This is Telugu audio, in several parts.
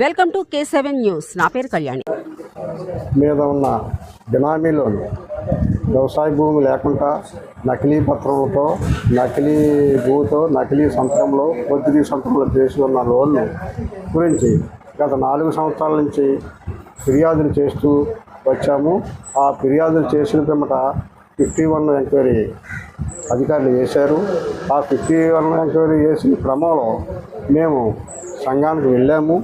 Welcome to K7 news. నా పేరు కళ్యాణి. మీద ఉన్న బినామీలోను వ్యవసాయ భూమి లేకుండా నకిలీ పత్రంతో, నకిలీ భూతో, నకిలీ సంతకంలో, పొద్దుటి సంతకంలో చేసి ఉన్న లోన్లు గురించి గత 4 సంవత్సరాల నుంచి ఫిర్యాదులు చేస్తూ వచ్చాము. ఆ ఫిర్యాదులు చేసిన పిమ్మట 51 ఎంక్వైరీ అధికారులు చేశారు. ఆ 51 ఎంక్వైరీ చేసిన క్రమంలో మేము సంఘానికి వెళ్ళాము.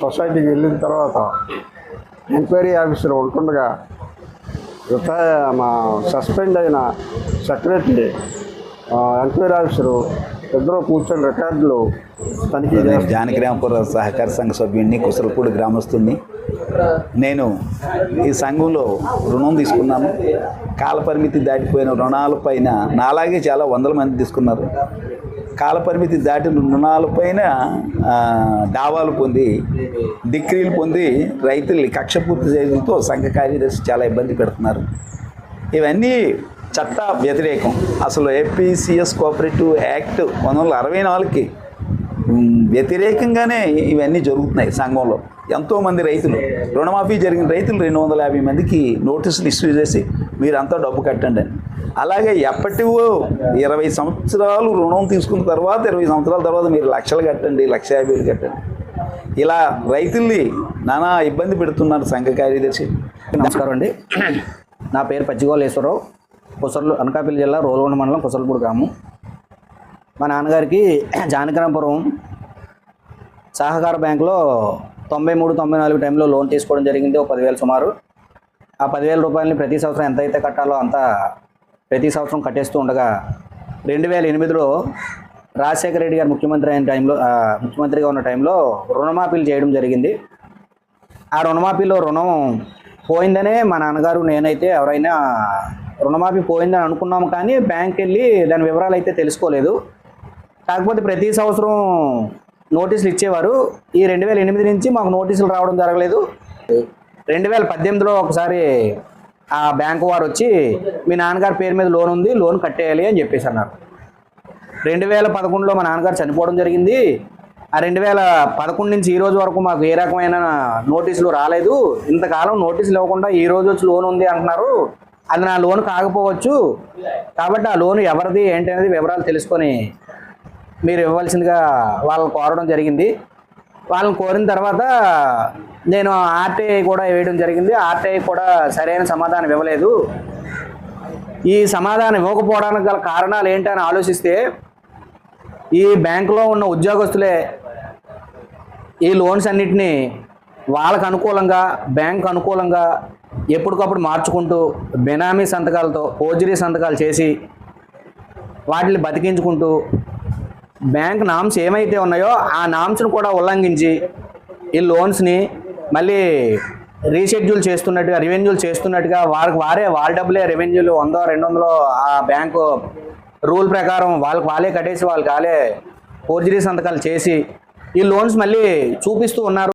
సొసైటీకి వెళ్ళిన తర్వాత ఎంక్వైరీ ఆఫీసర్ ఉంటుండగా సస్పెండ్ అయిన సెక్రటరీ, ఎంక్వైరీ ఆఫీసరు ఇద్దరు కూర్చొని రికార్డులు తనిఖీ చేస్తారు. జానకిరాంపుర సహకార సంఘ సభ్యుడిని, కుసలపూడి గ్రామస్తుడిని. నేను ఈ సంఘంలో రుణం తీసుకున్నాను. కాలపరిమితి దాటిపోయిన రుణాలపైన నాలాగే చాలా వందల మంది తీసుకున్నారు. కాలపరిమితి దాటిన రుణాలపైన దావాలు పొంది, డిగ్రీలు పొంది రైతుల్ని కక్షపూర్తి చేయడంతో సంఘ కార్యదర్శి చాలా ఇబ్బంది పెడుతున్నారు. ఇవన్నీ చట్ట వ్యతిరేకం. అసలు ఏపీసీఎస్ కోఆపరేటివ్ యాక్ట్ 1964కి వ్యతిరేకంగానే ఇవన్నీ జరుగుతున్నాయి. సంఘంలో ఎంతోమంది రైతులు, రుణమాఫీ జరిగిన రైతులు 250 మందికి నోటీసులు ఇష్యూ చేసి మీరంతా డబ్బు కట్టండి అని. అలాగే ఎప్పటివో 20 సంవత్సరాలు రుణం తీసుకున్న తర్వాత 20 సంవత్సరాల తర్వాత మీరు లక్షలు కట్టండి, 1,50,000 కట్టండి. ఇలా రైతుల్ని నానా ఇబ్బంది పెడుతున్నారు సంఘ కార్యదర్శి. నమస్కారం అండి. నా పేరు పచ్చిగోలేశ్వరరావు. అనకాపల్లి జిల్లా రోల్గొండ మండలం కుసలపూడి గ్రామం. మా నాన్నగారికి జానకిరాంపురం సహకార బ్యాంకులో 93-94 టైంలో లోన్ తీసుకోవడం జరిగింది. ఒక 10,000 సుమారు. ఆ 10,000 రూపాయలని ప్రతి సంవత్సరం ఎంత అయితే కట్టాలో అంత ప్రతి సంవత్సరం కట్టేస్తూ ఉండగా 2008లో రాజశేఖర రెడ్డి గారు ముఖ్యమంత్రిగా ఉన్న టైంలో రుణమాఫీలు చేయడం జరిగింది. ఆ రుణమాఫీలో రుణం పోయిందనే మా నాన్నగారు, నేనైతే ఎవరైనా రుణమాఫీ పోయిందని అనుకున్నాము, కానీ బ్యాంక్కి వెళ్ళి దాని వివరాలు అయితే తెలుసుకోలేదు. కాకపోతే ప్రతి సంవత్సరం నోటీసులు ఇచ్చేవారు. ఈ 2008 నుంచి మాకు నోటీసులు రావడం జరగలేదు. 2018లో ఒకసారి ఆ బ్యాంకు వారు వచ్చి మీ నాన్నగారి పేరు మీద లోన్ ఉంది, లోన్ కట్టేయాలి అని చెప్పేసి అన్నారు. 2011లో మా నాన్నగారు చనిపోవడం జరిగింది. ఆ 2011 నుంచి ఈ రోజు వరకు మాకు ఏ రకమైన నోటీసులు రాలేదు. ఇంతకాలం నోటీసులు ఇవ్వకుండా ఈ రోజు వచ్చి లోన్ ఉంది అంటున్నారు. అది నా లోన్ కాకపోవచ్చు. కాబట్టి ఆ లోన్ ఎవరిది ఏంటి అనేది వివరాలు తెలుసుకొని మీరు ఇవ్వవలసిందిగా వాళ్ళని కోరడం జరిగింది. వాళ్ళని కోరిన తర్వాత నేను ఆర్టీఐ కూడా వేయడం జరిగింది. ఆర్టీఐ కూడా సరైన సమాధానం ఇవ్వలేదు. ఈ సమాధానం ఇవ్వకపోవడానికి గల కారణాలు ఏంటని ఆలోచిస్తే, ఈ బ్యాంకులో ఉన్న ఉద్యోగస్తులే ఈ లోన్స్ అన్నిటినీ వాళ్ళకు అనుకూలంగా, బ్యాంకు అనుకూలంగా ఎప్పటికప్పుడు మార్చుకుంటూ బెనామీ సంతకాలతో, ఫోర్జరీ సంతకాలు చేసి వాటిని బతికించుకుంటూ బ్యాంక్ నామ్స్ ఏమైతే ఉన్నాయో ఆ నామ్స్ను కూడా ఉల్లంఘించి ఈ లోన్స్ని మళ్ళీ రీషెడ్యూల్ చేస్తున్నట్టుగా, రెవెన్యూలు చేస్తున్నట్టుగా వాళ్ళ డబ్బులే రెవెన్యూలు 100-200 ఆ బ్యాంకు రూల్ ప్రకారం వాళ్ళే కట్టేసి వాళ్ళే ఫోర్జరీ సంతకాలు చేసి ఈ లోన్స్ మళ్ళీ చూపిస్తూ ఉన్నారు.